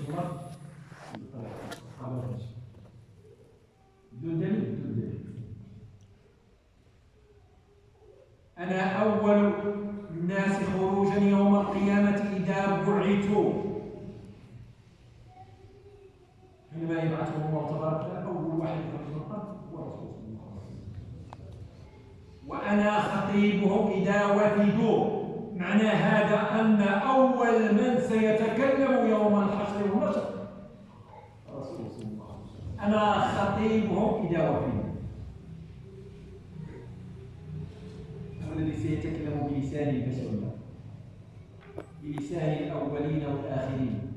الغلط بدون دليل. أنا أول الناس خروجا يوم القيامة إذا بعثوا، حينما يبعثهم الله تبارك وتعالى أول واحد يخرج من الأرض هو رسول الله صلى الله عليه وسلم، وأنا خطيبهم إذا وفدوا. معنى هذا أن أول من سيتكلم يوم الحشر والنشر رسول الله صلى الله عليه وسلم، أنا خطيبهم إذا وفدوا. الذي سيتكلم بلسان البشر، بلسان الأولين والآخرين،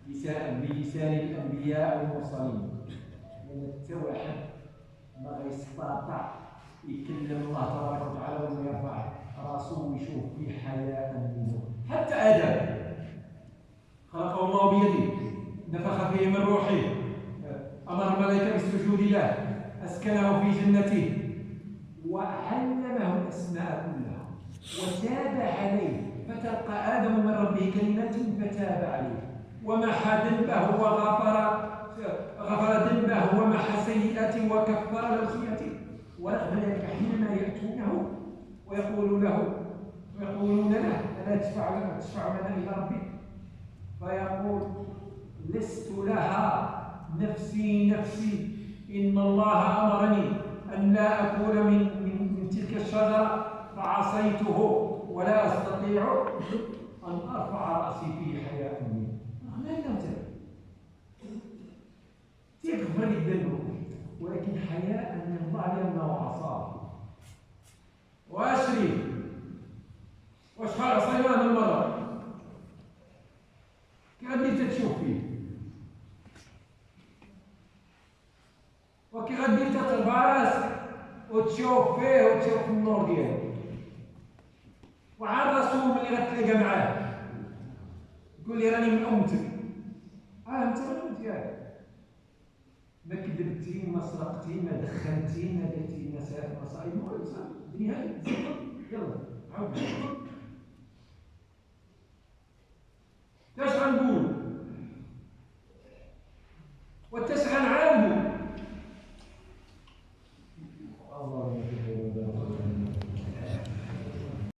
بلسان الأنبياء والمرسلين. لأن حتى واحد ما غيستطع يكلم الله تبارك وتعالى ولا يرفع راسه ويشوف فيه حياء منه. حتى آدم خلقه الله بيده، نفخ فيه من روحه، أمر الملائكة بالسجود له، أسكنه في جنته، وعلمه الأسماء كلها وتاب عليه. فتلقى آدم من ربه كلمات فتاب عليه ومحى ذنبه غفر ذنبه ومحى سيئاته وكفر له سيئاته. والملائكة حينما يأتونه ويقولون له ألا تشفع لنا إلى ربك؟ فيقول لست لها، نفسي نفسي، إن الله أمرني أن لا أكون من تلك الشجرة فعصيته ولا أستطيع أن أرفع رأسي فيه حياء منه. ما نمتلك تكفر الذنب، ولكن حياء من الله لأنه عصاه. وأشري وشحال عصينا من مرة كي غادي تشوف فيه، وكي غادي ترفع راسك وتشوف فيه وتشوف النور ديالو. وعاد راسو ملي غتلاقى معاه يقول لي راني من أمتك. أنت من أمتك، ما كذبتي، ما سرقتي، ما دخنتي، ما درتي مصائب، الدنيا هذه يلا عاود. اش غنقول؟